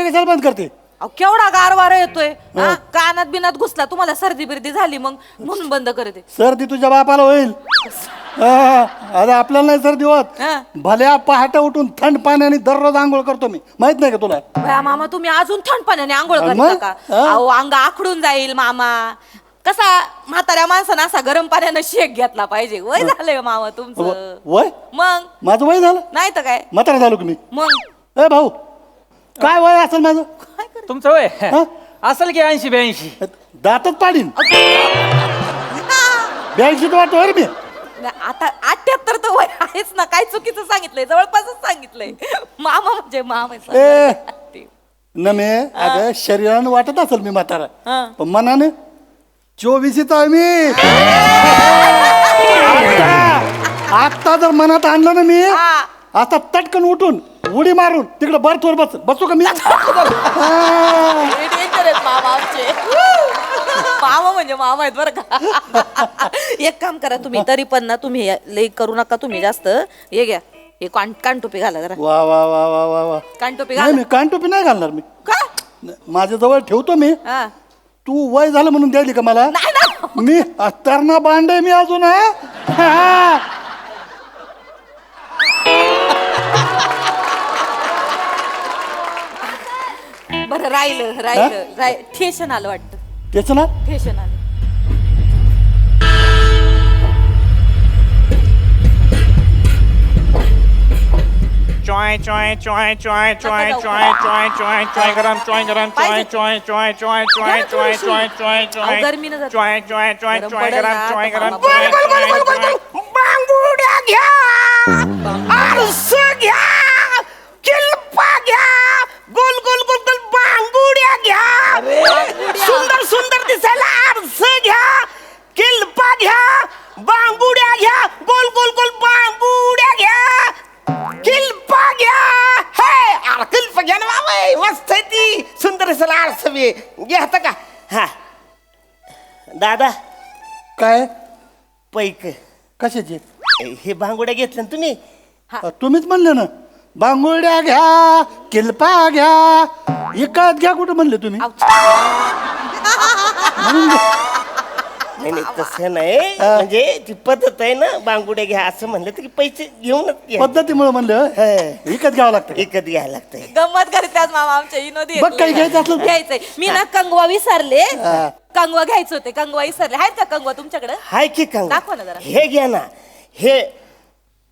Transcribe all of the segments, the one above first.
कशाला बंद करते? अहो केवढा गारवारा येतोय हा? कानात बिनात घुसला तुम्हाला सर्दी बिर्दी झाली मग म्हणून बंद करते. सर्दी तुझ्या बापाला होईल. अरे आपल्याला नाही सर्दी होत. हा. भल्या पहाटे उठून थंड पाण्याने दररोज आंघोळ करतो मी, माहित नाही का तुला? बया मामा तुम्ही अजून थंड पाण्याने आंघोळ मग? करता का? हा. अहो अंग आखडून जाईल मामा. कसा म्हाताऱ्या माणसानं असा गरम पाण्यानं शेक घेतला पाहिजे. वय झालंय मामा तुमचं. वय मग माझं वय झालं? नाही तर काय म्हातारा झालो की मी? मग ए भाऊ, काय वय असेल माझं? तुमचं वय हा? असेल की 80-82. दातच पाडीन. 82 वाटतो रे मी. आता 78 तर वय आहेच ना. काय चुकीचं सांगितलंय, जवळपासच सांगितलंय. मामा म्हणजे मामा ए नमे, अगं शरीरानं वाटत असेल मी म्हातारा, हा. पण मनाने 24चा आहे मी. आता जर मनात आणलं ना मी, हा. आता तटकन उठून उडी मारून तिकडे बर्थवर बसू का मी? डेंजर आहेत मामा आमचे. मामा म्हणजे मामा आहेत बरं का. एक काम करा तुम्ही, तरी पण ना तुम्ही लई करू नका तुम्ही जास्त. हे घ्या, हे कानटोपी घाला जरा. वा वा वा वा वा वा. कानटोपी नाही घाला. मी कानटोपी नाही घालणार मी. का? माझ्या जवळ ठेवतो मी. हा. तू वय झालं म्हणून द्यायली का मला? नाही ना. मी अत्तारणा बांड आहे मी अजून. हा. बरं राहिलं ठेशन आलं वाटतं. त्याच ना ठेशन आलं. चॉय चॉय चॉय चॉय चॉय चॉय चॉय चॉय चॉय गरम चॉय गरम चॉय चॉय चॉय चॉय चॉय चॉय चॉय चॉय चॉय गरमीनं जातं. चॉय चॉय चॉय गरम चॉय पडेल गरम ना, चॉय तर गरम मामा बांगुड्या घ्या, आरस घ्या, किल्पा घ्या, गोल गोल गोल गोल बांगुड्या घ्या, सुंदर सुंदर दिसायला आरस घ्या, किल्पा घ्या, बांगुड्या घ्या, गोल गोल गोल बांगुड्या घ्या, किल्पा घ्या. हे अरे किल्पा घ्या ना बाबा, मस्त आहे ती, सुंदर दिसायला आरस बी घेता का? हा दादा, काय पैक कशाची? हे बांगुड्या घेतल्या ना तुम्ही? तुम्हीच म्हणले ना बांगुड्या घ्या, किल्पा घ्या. एकात घ्या कुठं म्हणले तुम्ही? नाही नाही तसं नाही, म्हणजे ती पद्धत आहे ना, बांगुड्या घ्या असं म्हणलं तर की पैसे घेऊनच घ्या. पद्धतीमुळे म्हणलं विकत घ्यावं लागतं. विकत घ्यायला लागतंय. गंमत करतात मामा आमच्या विनोदी बघ काही घ्यायचं असलं तर. घ्यायचंय. मी ना कंगवा विसरले. कंगवा घ्यायचे होते, कंगवा विसरले. आहेत का कंगवा तुमच्याकडे? हाय की कंग, दाखवा ना जरा. हे घ्या ना, हे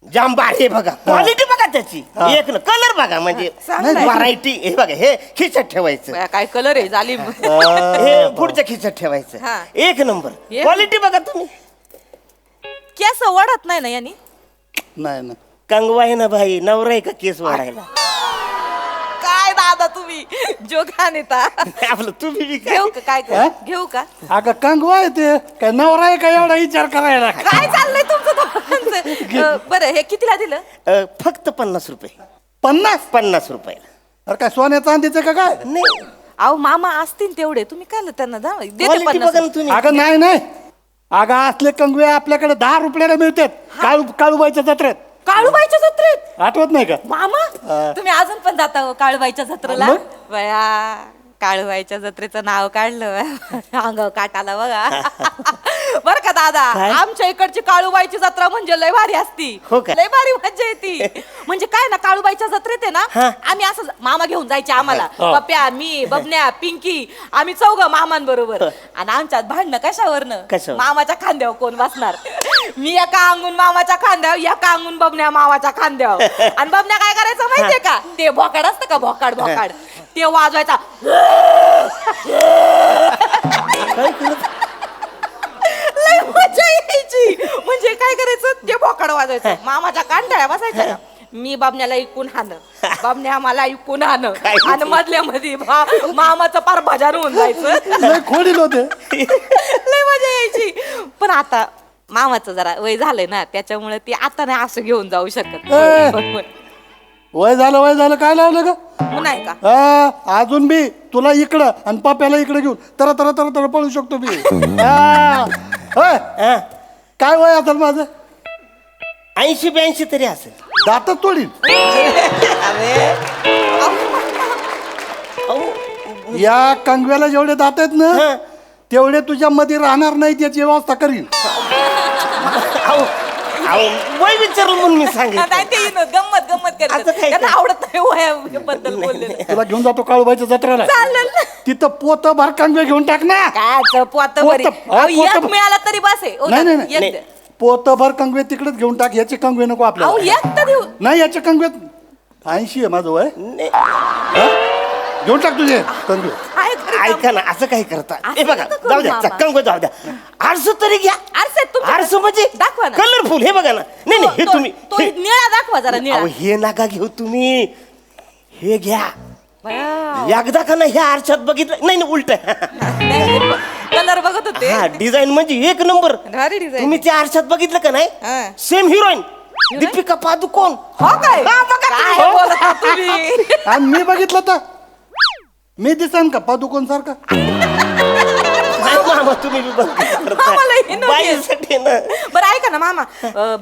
जांबार, हे बघा क्वालिटी बघा त्याची, एक ना कलर बघा, म्हणजे चांगलं आहे. व्हरायटी. हे बघा, हे खिचत ठेवायचं, बया, काय कलर आहे जालिम. हे पुढच्या खिचत ठेवायचं, हा. एक नंबर एक- क्वालिटी बघा तुम्ही. केस वडत नाही ना यांनी? नाही ना कंगवा आहे ना भाई, नवरा आहे का केस वाढायला? काय दादा तुम्ही जोगा नेता. आपलं तुम्ही बी काय घेऊ का काय हा? घेऊ का? अगं कंगवा आहे ते, काय नवरा आहे का एवढा विचार करायला? काय चाललंय तुमचं दोघांचं? बरं हे कितीला दिलं? फक्त 50 रुपये. 50 रुपये. अरे काय सोन्या चांदीचं का काय? नाही अहो मामा असतील तेवढे, तुम्ही काय त्यांना देते क्वालिटी बघा ना तुम्ही. अगं नाही नाही, अगं असले कंगवे आपल्याकडे 10 रुपयाला मिळतात काळूबाईच्या जत्रेत. काळूबाईच्या जत्रेत? आठवत नाही का? मामा तुम्ही अजून पण जाता हो काळूबाईच्या जत्रेला? मग? बया काळूबाईच्या जत्रेचं नाव काढलं अंगावर काटाला बघा. बर का दादा, काय? आमच्या इकडची काळूबाईची जत्रा म्हणजे लय भारी असती. हो का? लय भारी मजा येते. म्हणजे काय ना, काळूबाईच्या जत्रेत आहे ना, हा. आम्ही असं मामा घेऊन जायचे आम्हाला. हो. पप्प्या, मी, बबन्या, पिंकी, आम्ही चौघं मामांबरोबर. आणि आमच्यात भांडणं कशावरनं? कशावर? मामाच्या खांद्यावर कोण बसणार. मी एका अंगून मामाच्या खांद्यावर, एका अंगून बबन्या मामाच्या खांद्यावर. आणि बबन्या काय करायचं माहितीये का? ते भोकाड असतं का, भोकाड भोकाड, ते वाजवायचा. लय मजा यायची. म्हणजे काय करायचं, ते भोकाड वाजवायचं, मामाच्या कांटाळ्या बसायच्या ना. मी बाबण्याला इकून हाण, बाबण्या मला इकून हाण, आणि मधल्या मध्ये मामाचं पार भजान होऊन जायचं. लय खोडील होते. लय मजा यायची. पण आता मामाचं जरा वय झालंय ना, त्याच्यामुळे ती आता नाही असं घेऊन जाऊ शकत. वय झालं काय लावलं का? नाही का? अजून बी तुला इकडं आणि पप्याला इकडे घेऊन तर तर तर तर पळू शकतो मी. होय. काय वय असेल माझं? 80-82 तरी असेल. दातच तोडीन. अरे या कंगव्याला जेवढे दात आहेत ना तेवढे तुझ्या मध्ये राहणार नाही याची व्यवस्था करीन. अहो अहो वय विचारलं म्हणून मी सांगितलं. नाही, ते गंमत करतात. असं काय त्यांना आवडत नाही वयाबद्दल बोललेलं. तुला घेऊन जातो काळूबाईच्या जत्रेला. चालेल ना. तिथं पोत भर कंगवे घेऊन टाक ना. काय पोत बरी. हा, अहो, पोतं- एक मिळाला तरी बस आहे. ओ, नाही, नाही, एक नाही. द्या. पोत भर कंगवे तिकडेच घेऊन टाक. याचे कंगवे नको अहो आपल्याला. एक तर देऊ. नाही याचे कंगवे 80 आहे माझं वय. नाही, हा? घेऊन टाक तुझे कंगवे. आहे घरी काम. ऐका ना असं काही करता. असं हे बघा नका करू जाऊ द्या मामा. कंग जाऊ द्या. आरसं तरी घ्या. आरसे आहेत तुमच्याकडे? आरसं म्हणजे दाखवा ना. कलरफुल. हे बघा ना. नाही नाही हे तो- तुम्ही तो हे- निळा दाखवा जरा निळा. अहो हे नका घेऊ तुम्ही. हे घ्या. बया. एकदा का नाही ह्या आरशात बघितलं नाही नाही उलट. कलर बघत होते. हा डिझाईन म्हणजे एक नंबर. भारी डिझाईन. तुम्ही त्या आरशात बघितलं का हा. नाही सेम हिरोईन दीपिका पादुकोण. हो काय? हा, बघा काय तुम्ही. बोलता तुम्ही? आणि मी बघितलं तर मी दिसन का पादुकोण सारखा. नाही मामा तुम्ही बी बघ आम्हाला हे नव्हते. बाईसाठी ना. बरं ऐका ना मामा,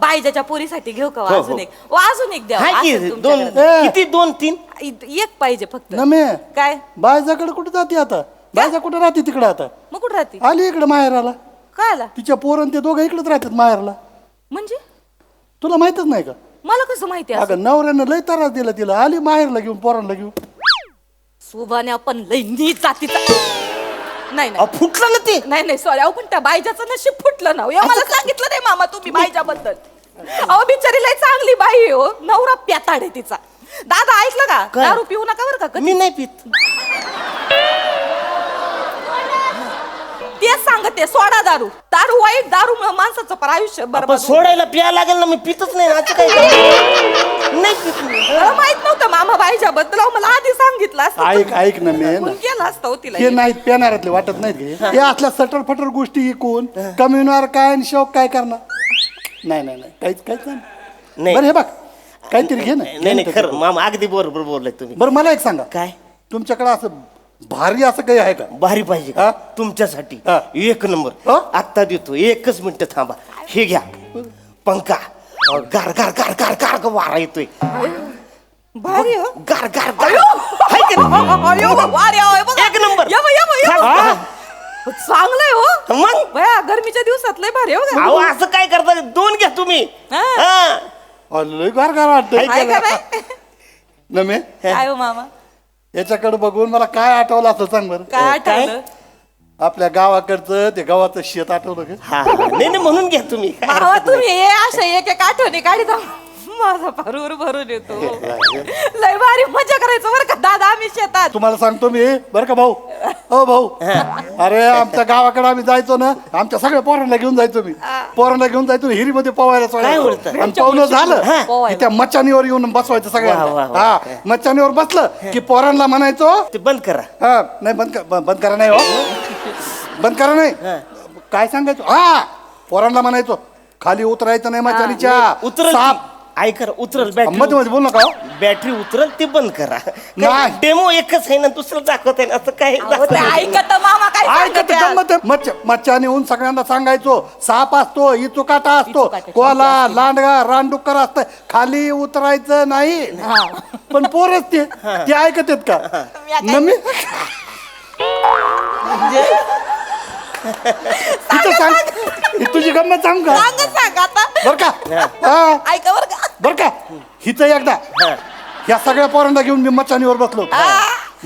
बायजाच्या पोरीसाठी घेऊ का हो, अजून हो. एक? अजून एक द्या. हाय की असेल दोन तुमच्याकडे. किती 2-3. एक पाहिजे फक्त. नमे काय? बायजाकडे कुठे जाते आता? बायजा कुठे राहते तिकडे आता? मग कुठं राहते? आली इकडे माहेराला. काय आला तिच्या पोरण ते दोघं इकडेच राहतात माहेरला. म्हणजे? नाही माहितच नाही का? मला कसं माहिती असं? अगं नवऱ्यानं लय त्रास दिला तिला. आली माहेरला घेऊन पोरांना घेऊन. सुभाने पण लई नीच जातीचा. नाही अहो, नाही फुटलं ना ते. नाही नाही सॉरी. अहो पण त्या बायजाचं नशीब फुटलं ना हो. हे मला सांगितलं नाही मामा तुम्ही बायजाबद्दल. अहो बिचारी लय चांगली बाई आहे हो. नवरा प्याताड आहे तिचा. दादा ऐकलं का? काय? दारू पिऊ नका बरं का कधी. मी नाही पित. तेच सांगते सोडा दारू. दारू वाईट. दारू माणसाचं पर आयुष्य आपण बरोबर. सोडायला प्यायला लागेल ना मी पितच नाही ना. असं काय करतो? नाही पित मी. माहित नव्हतं मामा बाईजाबद्दल. अहो मला आधी सांगितलं असतं. ऐक ना मे फोन केला असता हो तिला. हे नाहीत पेनारातले वाटत नाहीत का हे असल्या सटर फटर गोष्टी ऐकून कमी काय आणि शौक काय करणार. नाही काहीच नाही. नाही. बरं हे बघ काहीतरी घे ना. नाही नाही खरं मामा अगदी बरोबर बोललाय तुम्ही. बरं मला एक सांगा काय तुमच्याकडे असं भारी असं काही आहे का? भारी पाहिजे हा? का तुमच्यासाठी हा. एक नंबर. हा? आत्ता देतो 1 मिनिट थांबा. हे घ्या पंखा. गार गार गार गार गार गार वारा येतोय. भारी हो. गार गार गार हाय का नाही? अयो, वारे, अहो, हे बघा. एक नंबर. या बा, या बा, या बा. हा? चांगलंय हो. मग बया गरमीच्या दिवसात लय भारी हो का? अहो असं काय करता 2 घ्या तुम्ही. हा. हा. लय गार गार वाटत आहे का नाही? नमे काय हो मामा? याच्याकडे बघून मला काय आठवलं असं सांग बरं. काय आठवलं? आपल्या गावाकडचं ते गावाचं शेत आठवलं का? हा नाही नाही म्हणून घ्या तुम्ही काय मामा हरकत तुम्ही हे अशा एक एक आठवणी काढित माझा भरूर भरून येतो. लय भारी मजा करायचं बरं का दादा आम्ही शेतात. तुम्हाला सांगतो मी बरं का भाऊ. हो भाऊ अरे आमच्या गावाकडे आम्ही जायचो ना आमच्या सगळ्या पोरांना घेऊन जायचो मी. पोरांना घेऊन जायचो हिरीमध्ये पोवायला काय बोलता? आणि पोवणं झालं पोवायला. की त्या मच्छानीवर येऊन बसवायचं वा, वा, सगळ्यांना. वा. हा मच्छानीवर बसलं की पोरांना म्हणायचो ते बंद करा. हा नाही बंद करा नाही हो बंद करा नाही. काय सांगायचो हा पोरांना म्हणायचो खाली उतरायचं नाही मच्छानीच्या. उतरल साप ऐकर उतरल मध्ये बॅटरी मध्ये बोल नका हो. बॅटरी उतरल ते बंद करा. नाही. डेमो एकच आहे ना दुसरं दाखवत आहे ना असं काय अहो, ते ऐकत मामा काय ऐकत सांगतात. मच्छाने येऊन सगळ्यांना सांगायचो साप असतो इचुकाटा असतो इचुकाटा, कोला लांडगा रानडुक्कर असतं खाली उतरायचं नाही. पण पोरच ते ऐकत आहेत का? नमी तिथं सांग ही तुझी गंमत सांग का सांग आता. बर का हा ऐका बरं का. बर का हिचं एकदा या सगळ्या पोरांना घेऊन मी मच्छानीवर बसलो.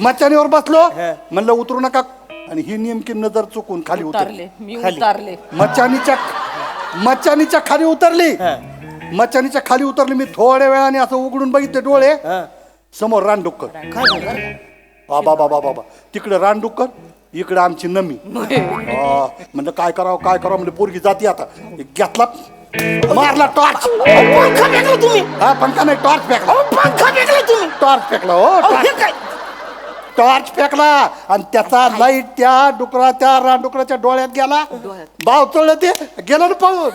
मच्छानीवर बसलो म्हणलं उतरू नका आणि ही नेमकी नजर चुकून खाली उतरली. मी उतारले. मच्छानीच्या खाली उतरली. मच्छानीच्या खाली उतरली. मी थोड्या वेळाने असं उघडून बघितले डोळे समोर रानडुक्कर. बाबा बाबा बाबा तिकडे रानडुक्कर इकडे आमची नमी. म्हणलं काय करावं म्हणजे पोरगी जाती आता. घेतला मारला टॉर्च. पंखा फेकला तुम्ही. हा पंखा नाही टॉर्च फेकला. पंखा फेकला तुम्ही. टॉर्च फेकला हो हे काय टॉर्च फेकला आणि त्याचा लाईट त्या रानडुकराच्या डोळ्यात गेला. बाव चढलं ते गेलं ना पळून.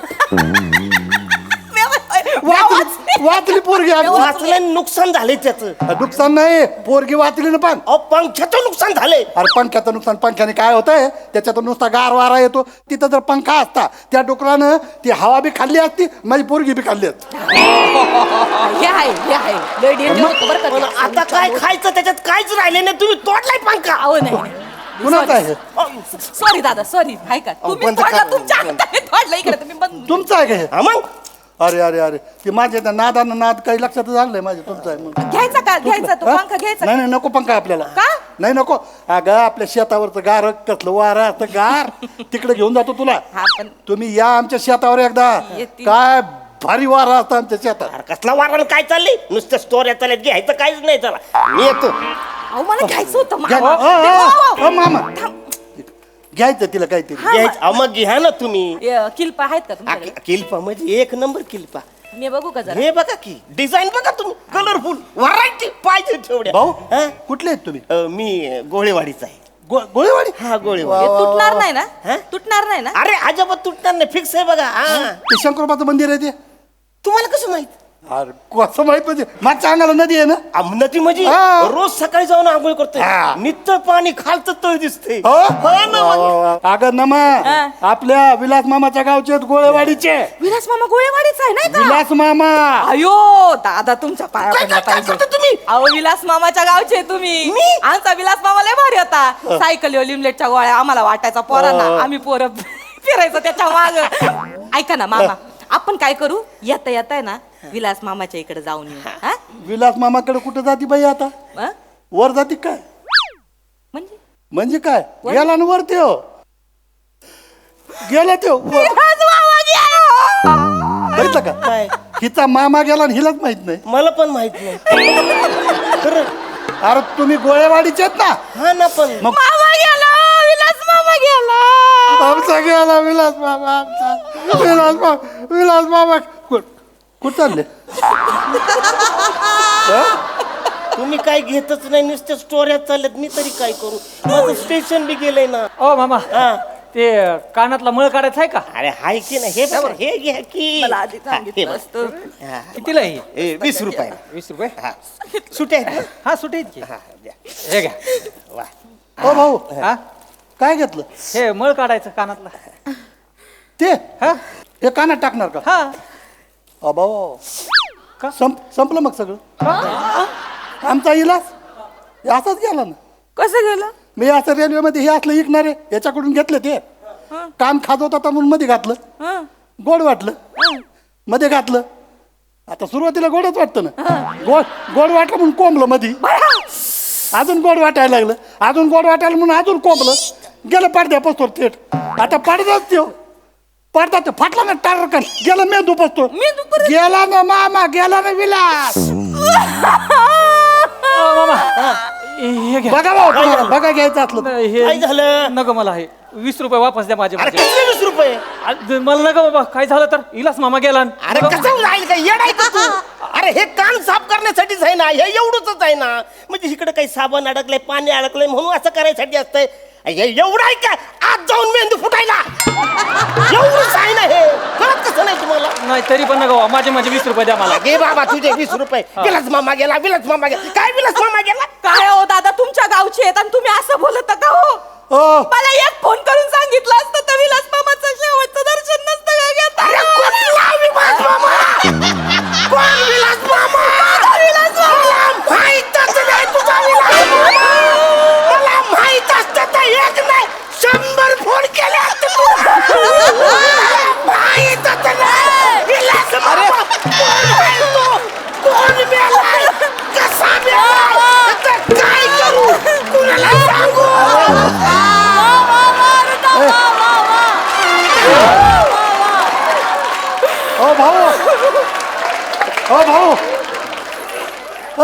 वाचली पोरगी आमची. वाचलं नुकसान झालंय त्याचं. नुकसान नाही, पोरगी वाचली ना पण. अहो पंख्याचं नुकसान झालंय. अरे पंख्याचं नुकसान, पंख्याने काय होतंय, त्याच्यातून नुसता गार वारा येतो. तिथं जर पंखा असता त्या डुकरानं ती हवा बी खाल्ली असती, माझी पोरगी बी खाल्ली असती. हे आहे लय danger होतं बरं का पण ते. आता काय खायचं त्याच्यात काहीच राहिले नाही. तुम्ही तोडलाय पंखा. अहो नाही कुणाचं आहे? सॉरी दादा सॉरी ऐका तुम्ही बंद तोडलं, करा. तुमच्या हाताने तोडलं इकडे तुम्ही बंद. तुमचं आहे का हे? हा मग अरे अरे अरे ते माझ्या त्या नादानं नाद काही लक्षात झालंय माझ्या. तुमचं आहे म्हणून. घ्यायचा का घ्यायचा तो हा? पंखा घ्यायचा नाही नाही नको पंखा आपल्याला. का? नाही नको. अगं आपल्या शेतावरचं गार कसलं वारं असतं गार, तिकडे घेऊन जातो तुला. हा पण तुम्ही या आमच्या शेतावर एकदा. येतील. काय भारी वारा असतं आमच्या शेतात. अरे कसला वारण काय चाललंय. नुसतं स्टोऱ्या चालत घ्यायचं काहीच नाही त्याला. मी येतो. अहो मला घ्यायचं होतं घ्या- मामा. अ, ते अ, वाव, अ, मामा घ्यायचं तिला काहीतरी. घ्यायचं. अहो, मग घ्या ना तुम्ही. किल्पा आहेत का तुमच्याकडे? किल्पा म्हणजे एक नंबर किल्पा. मी बघू का जरा? हे बघा की डिझाईन बघा तुम्ही. कलरफुल व्हरायटी पाहिजे तेवढ्या. भाऊ हा? कुठले आहेत तुम्ही? मी गोळेवाडीचा आहे. गोळेवाडी. हा गोळेवाडी. हे तुटणार नाही ना हा? तुटणार नाही ना? अरे अजिबात तुटणार नाही. फिक्स आहे बघा. हा. ते शंकरोबाचं मंदिर आहे ते. तुम्हाला कसं माहित. अरे कसं माहित म्हणजे मागच्या अंगाला नदी आहे ना. नदी म्हणजे हा. रोज सकाळी जाऊन आंघोळ करतोय. हा. नित्तळ पाणी खालचं तळ दिसते. हो? अगं नमा हा. आपल्या विलास मामाच्या गावचे आहेत गोळेवाडीचे. विलास मामा गोळेवाडीच आहे नाही का? विलास मामा. अयो दादा तुमच्या पाया काय- पडल्या काय- काय पाहिजे. करता तुम्ही? अहो विलास मामाच्या गावचे तुम्ही. मी? आमचा विलास मामा लय भारी होता. सायकलीवर लिमलेटच्या गोळ्या आम्हाला वाटायचा पोरांना. आम्ही पोरं फिरायचो त्याच्या माग. ऐका ना मामा आपण काय करू, येता येताय ना विलास मामाच्या इकडे जाऊन येऊ. हा? विलास मामाकडे कुठं जाती बाई आता? अ? वर जाती काय? म्हणजे म्हणजे काय गेला ना वर त्यो. गेला त्यो वर. विलास मामा गेला. बघितलं का? काय हिचा मामा गेला आणि हिलाच माहित नाही. मला पण माहित नाही. खरं. अरे तुम्ही गोळेवाडीचे आहेत ना. हा ना पण मग मामा गेला विलास मामा गेला. आमचा गेला विलास मामा. आमचा विलास मामा. विलास मामा कुठं चालले? तुम्ही काय घेतच नाही. नुसत्या स्टोऱ्या चालल्यात. मी तरी काय करू. माझं स्टेशन बी गेलंय ना. ओ मामा हा. ते कानातला मळ काढायचा आहे का? अरे हाय की नाही. हे बघा हे घ्या की. मला आधी हा, हे सांगितलं बघा. असतं. हा. कितीला आहे ही? 20 रुपये. 20 रुपये हा. सुट्या आहेत ना? हा सुटे आहेत की. हा, द्या. हे घ्या वा. हो भाऊ हा काय घेतलं हे मळ काढायचं कानातला. ते? हा हे कानात टाकणार का? हा अबाव का? संपलं मग सगळं. आमचा इलाज हे असाच गेला ना. कसं गेलं? मी असं रेल्वेमध्ये हे असलं ऐकणारे याच्याकडून घेतलं ते. कान खाजवत होता म्हणून मध्ये घातलं. हं. गोड वाटलं मध्ये घातलं. आता सुरुवातीला गोडच वाटतं ना. गोड गोड वाटलं म्हणून कोंबलं मध्ये. अजून गोड वाटायला लागलं. अजून गोड वाटायला म्हणून अजून कोंबलं. गेलं पडद्या पसतो थेट. आता पडदाच त्यो पडदा ते फाटला ना टारकन. गेलं मेंदू पसतो. मेंदू परत- गेला ना मामा गेला ना विलास. ओ मामा हे घ्या. बघा भाऊ तुम्हाला बघा घ्यायचं असलं तर. हे काय झालं? नको मला हे 20 रुपये वापस द्या माझे अरे माझे. कसले 20 रुपये. मला नका बाबा काय झालं तर इलास मामा गेला. अरे कसं राहील का येड आहे का तू. अरे हे कान साफ करण्यासाठीच आहे ना. हे एवढंच आहे ना. म्हणजे इकडे काही साबण अडकलंय पाणी अडकलंय म्हणून असं करायसाठी असतंय. हे एवढं आहे का आज जाऊन मेंदू फुटायला. एवढंच आहे ना हे. कळत कसं नाही तुम्हाला. नाही तरी पण नका माझे 20 रुपये द्या मला. घे बाबा तुझे 20 रुपये. विलास मामा गेला विलास मामा गेला. काय विलास मामा गेला. काय हो दादा तुमच्या गावचे आहेत आणि तुम्ही असं बोलत का हो? हो मला एक फोन करून सांगितलं असतं तर विलास मामाचं शेवटचं दर्शन नसतं का घेता? अरे कुठला विलास मामा. कोण विलास मामा. विलास मामा. मला माहीतच नाही तुझा विलास मामा. मला माहित असतं तर एक नाही 100 फोन केले असते तुला. माहीतच नाही विलास मामा. कोण आहे तो. कोण मेलाय. कसा मेलाय. आता काय करू. कुणाला सांगू. ओ भाऊ ओ भाऊ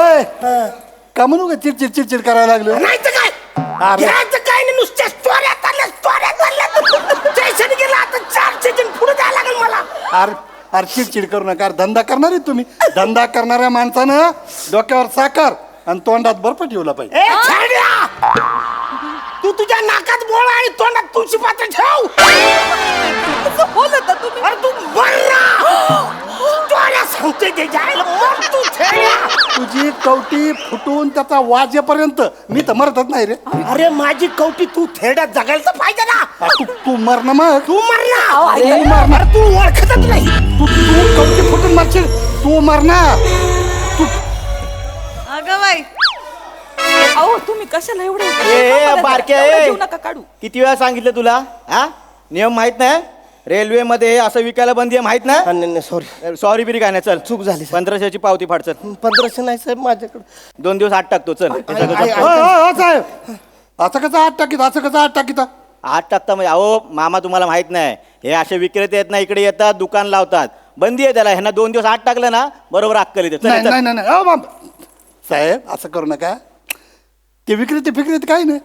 ओय का म्हणू का चिडचिड चिडचिड करायला लागलो. नाही तर काय. अरे. घ्यायचं काय नाही. नुसत्या स्टोऱ्या चालल्या. स्टेशन गेला आता 4 सीजन पुढे जायला लागेल मला. अरे अरे चिडचिड करू नका. अरे धंदा करणार आहे तुम्ही. धंदा करणाऱ्या माणसानं डोक्यावर साखर आणि तोंडात बर्फ ठेवला पाहिजे. ए छाड्या. तू तुझ्या नाकात बोळ आणि तोंडात तुळशी पात्र ठेव. असं बोलत तुम्ही. अरे तू बर्रा. स्टोऱ्या सांगतो ते जायला मग तू थेड्या. तुझी कवटी फुटून त्याचा वाजेपर्यंत मी तर मरतच नाही रे. अरे माझी कवटी तू थेड्यात जगायला तर पाहिजे ना. तू मर ना मग. तू मर ना. तू मर ना. अरे तू ओळखतच नाही. तू कवटी फुटून मरशील. तू मर ना. तू अगं बाई अहो तुम्ही कशाला एवढे बारक्या एवढं जीव नका काढू. किती वेळा सांगितलं तुला हा नियम माहित नाही रेल्वे मध्ये असं विकायला बंदी आहे माहित नाही. नाही सॉरी, सॉरी बिरी काय नाही चल चूक झाली. 1500ची पावती फाड चल 1500 नाही साहेब माझ्याकडे. 2 दिवस आत टाकतो चल हे सगळं आई, जप्त. साहेब असं कसं आत टाकीत असं कसं आत टाकीत आत टाकता म्हणजे अहो मामा तुम्हाला माहित नाही हे असे विक्रेते आहेत ना इकडे येतात दुकान लावतात बंदी आहे त्याला ह्यांना 2 दिवस आत टाकलं ना बरोबर अक्कल येते चल, नाही चल. नाही नाही नाही. बाप साहेब असं करू नका. ते विक्रेते फिक्रेते काही नाही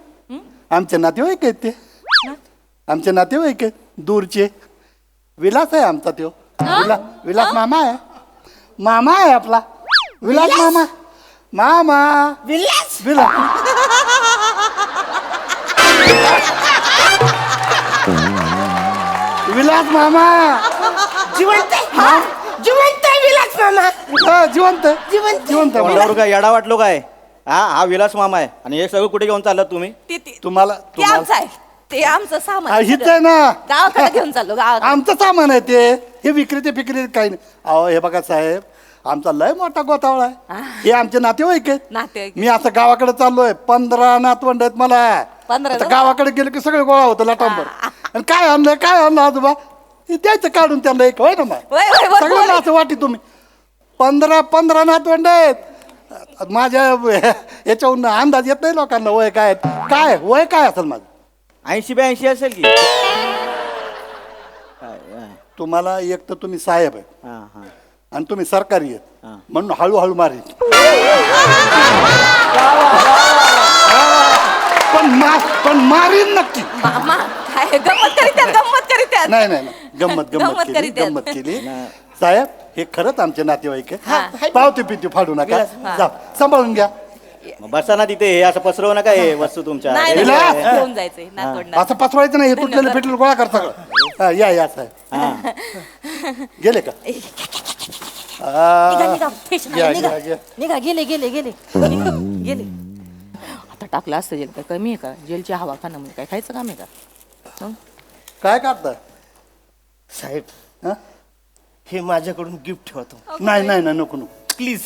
आमचे नातेवाईक आहेत ते. आमचे नातेवाईक आहेत दूरचे. विलास आहे आमचा त्यो. विलास मामा आहे. मामा आहे आपला विलास मामा. मामा विलास. विलास विलास मामा. जिवंत आहे. जिवंत आहे विलास मामा. जिवंत जिवंत. जिवंत कोणावर काय येडा वाटलो काय हा विलास मामा आहे आणि हे सगळं कुठे घेऊन चाललात तुम्ही तुम्हाला ते आमचं आहे ते आमचं सामान हिच आहे ना. गावाकडे घेऊन चाललो गावाकडे. आमचं सामान आहे ते. हे विक्रेते फिक्रेते काही नाही. अहो हे बघा साहेब आमचा लय मोठा गोतावळा आहे. हे आमचे नातेवाईक आहेत. नातेवाईक. मी आता गावाकडे चाललोय 15 नातवंड आहेत मला. 15 आता गावाकडे गेलं की सगळे गोळा होतं लाटांबर. आणि काय आणलं आजोबा हे द्यायचं काढून त्यांना एक होय ना मग वय, वय, वय, सगळं वय. असं वाटी तुम्ही 15 नातवंड आहेत. माझ्या याच्याहून अंदाज येत नाही लोकांना वय काय काय वय काय असेल माझं. 80-82 असेल की तुम्हाला एक तर तुम्ही साहेब आहे हा हा आणि तुम्ही सरकारी आहेत हा. म्हणून हळूहळू मारीन. पण मारीन नक्की. मामा काय गंमत करीत आहेत, गंमत करीत आहेत. नाही नाही नाही. गंमत गंमत केली करीत आहेत. गंमत केली. साहेब हे खरंच आमचे नातेवाईक हा. आहे. पावती पिती फाडू नका. हा. जा सांभाळून घ्या. मग बसा ना तिथे हे असं पसरवू नका हे वस्तू तुमच्या नाही रेल्वे विलास. आहे. घेऊन जायचंय नातवंडात. असं पसवायचं नाही. हे तुटलेलं पेटलेलं गोळा कर सगळं. हा, या साहेब गेले का निघा, निघा, स्टेशनला घ्या, निघा. घ्या, घ्या. निघा गेले गेले आता टाकलं असतं जेल काय कमी आहे का जेलची हवा खाणं म्हणजे काय खायचं काम आहे का. काय करताय साहेब हा? हे माझ्याकडून गिफ्ट ठेवतो. नाही नाही नाही नको नको. प्लीज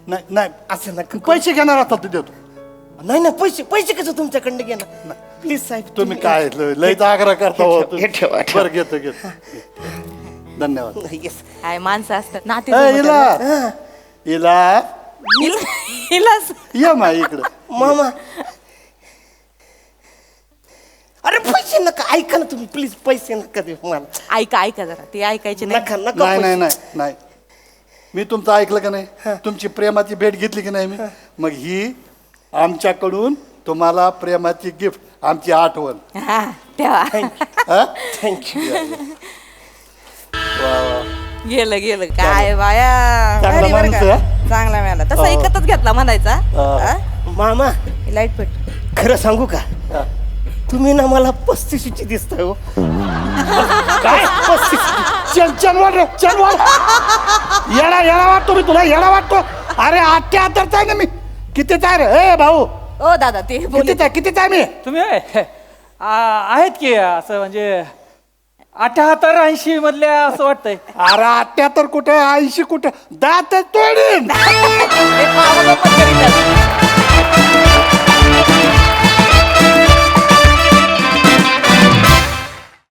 नाही नाही असं नका करू. पैसे घेणार असतात ते देतो. नाही ना पैसे पैसे कसं तुमच्याकडनं घेणार. प्लीज साहेब तुम्ही काय लयच आग्रह करता हो हे ठेवा, ठेवा. बरं घेतो घेतो. धन्यवाद. Yes. काय माणसं असतात नाते इला इला हिलाच ये मा इकडं. मामा अरे पैसे नका ऐका ना तुम्ही प्लीज पैसे नका देऊ मला. ऐका जरा ते ऐकायचे नाही. नका नका नाही नाही पैसे. नाही नाही मी तुमचं ऐकलं का नाही. तुमची प्रेमाची भेट घेतली की नाही मी मग ही आमच्याकडून तुम्हाला प्रेमाची गिफ्ट आमची आठवण. हा तेव्हा हा? थँक्यू. गेलं काय बाया चांगला भारी बरं माणूस का? आहे, चांगला मिळाला तसा एकतच घेतला म्हणायचा. मामा लाईट पेट खरं सांगू का हा. तुम्ही ना मला 35ची दिसताय हो. काय 35? चल वाट रे चल वाट. येडा वाटतो मी तुला येडा वाटतो. अरे 78 आहे ना मी. कितीच आहे रे ए भाऊ ओ दादा ते बोलले कितीच आहे मी. तुम्ही आहेत की असं म्हणजे 78-80 मधल्या असं वाटतंय. अरे 78 कुठे 80 कुठे दात तोडीन. ते पाव गंमत करीत आहेत.